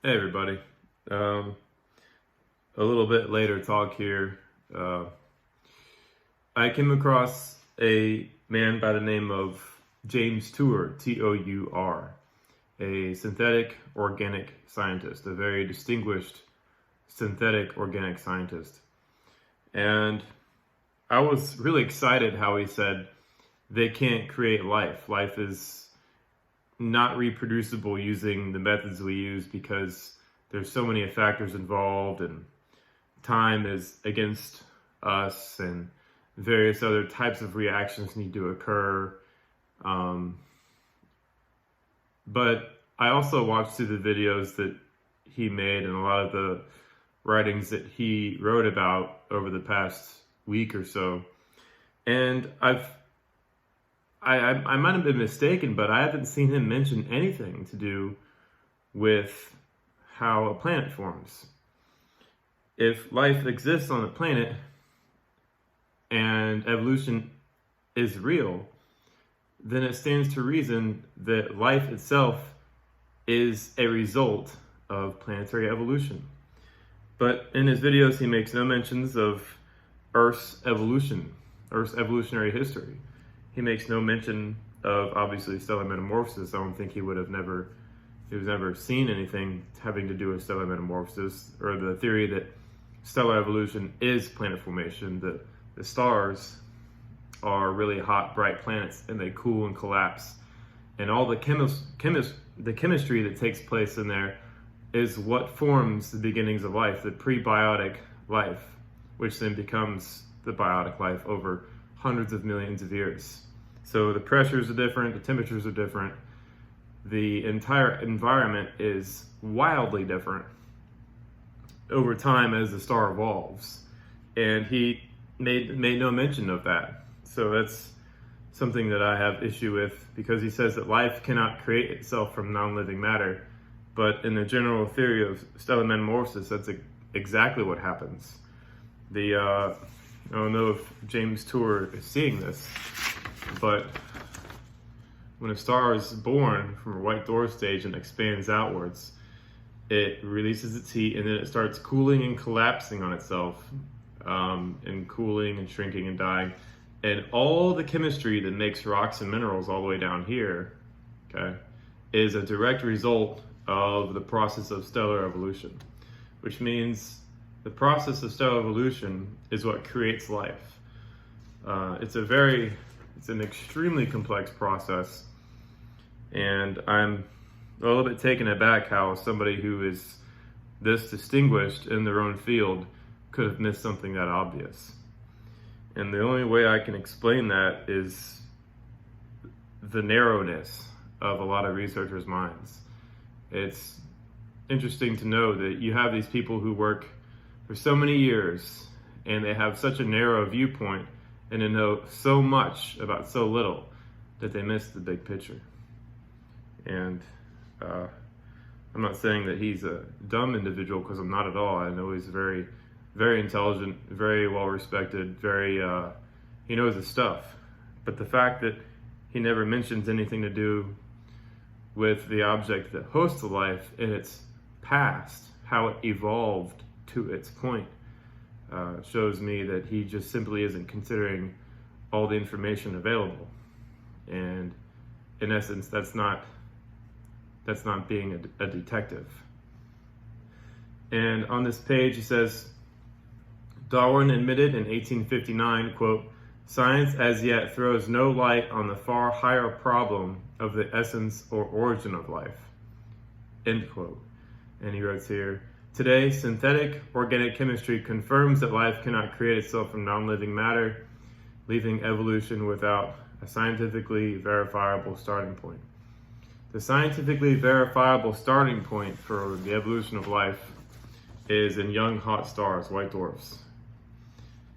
Hey everybody. Um, a little bit later talk here. Uh, I came across a man by the name of James Tour, Tour, a synthetic organic scientist, a very distinguished synthetic organic scientist. And I was really excited how he said they can't create life. Life is not reproducible using the methods we use because there's so many factors involved and time is against us and various other types of reactions need to occur. Um, but I also watched through the videos that he made and a lot of the writings that he wrote about over the past week or so. And I might have been mistaken, but I haven't seen him mention anything to do with how a planet forms. If life exists on a planet and evolution is real, then it stands to reason that life itself is a result of planetary evolution. But in his videos, he makes no mentions of Earth's evolution, Earth's evolutionary history. He makes no mention of, obviously, stellar metamorphosis. I don't think he was never seen anything having to do with stellar metamorphosis or the theory that stellar evolution is planet formation. The stars are really hot, bright planets, and they cool and collapse. And all the chemistry that takes place in there is what forms the beginnings of life, the prebiotic life, which then becomes the biotic life over hundreds of millions of years. So the pressures are different, the temperatures are different, the entire environment is wildly different over time as the star evolves. And he made no mention of that. So that's something that I have issue with, because he says that life cannot create itself from non-living matter. But in the general theory of stellar metamorphosis, that's exactly what happens. I don't know if James Tour is seeing this, but when a star is born from a white dwarf stage and expands outwards, it releases its heat and then it starts cooling and collapsing on itself, and cooling and shrinking and dying. And all the chemistry that makes rocks and minerals all the way down here, okay, is a direct result of the process of stellar evolution, which means the process of stellar evolution is what creates life. It's an extremely complex process, and I'm a little bit taken aback how somebody who is this distinguished in their own field could have missed something that obvious. And the only way I can explain that is the narrowness of a lot of researchers' minds. It's interesting to know that you have these people who work for so many years and they have such a narrow viewpoint and they know so much about so little that they miss the big picture. And I'm not saying that he's a dumb individual, because I'm not at all. I know he's very, very intelligent, very well respected, he knows his stuff. But the fact that he never mentions anything to do with the object that hosts the life in its past, how it evolved to its point, shows me that he just simply isn't considering all the information available. And in essence, that's not being a detective. And on this page, he says, Darwin admitted in 1859, quote, "Science as yet throws no light on the far higher problem of the essence or origin of life," end quote. And he writes here, "Today, synthetic organic chemistry confirms that life cannot create itself from non-living matter, leaving evolution without a scientifically verifiable starting point." The scientifically verifiable starting point for the evolution of life is in young hot stars, white dwarfs,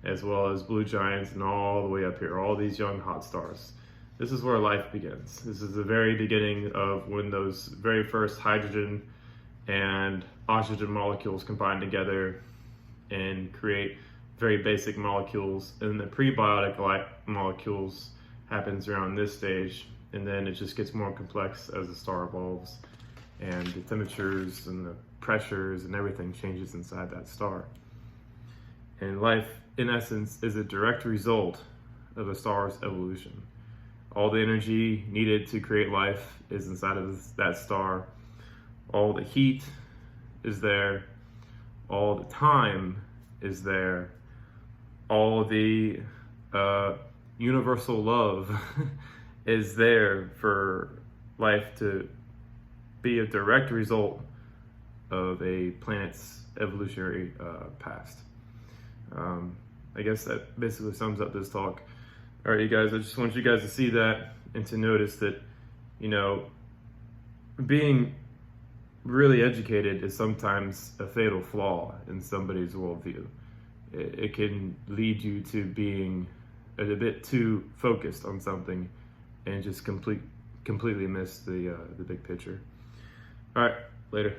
as well as blue giants and all the way up here, all these young hot stars. This is where life begins. This is the very beginning of when those very first hydrogen and oxygen molecules combine together and create very basic molecules. And the prebiotic molecules happens around this stage, and then it just gets more complex as the star evolves. and the temperatures and the pressures and everything changes inside that star. And life, in essence, is a direct result of a star's evolution. All the energy needed to create life is inside of that star. All the heat is there. All the time is there. All the universal love is there for life to be a direct result of a planet's evolutionary past. I guess that basically sums up this talk. All right, you guys, I just want you guys to see that and to notice that, you know, being really educated is sometimes a fatal flaw in somebody's worldview. It can lead you to being a bit too focused on something and just completely miss the big picture. All right, later.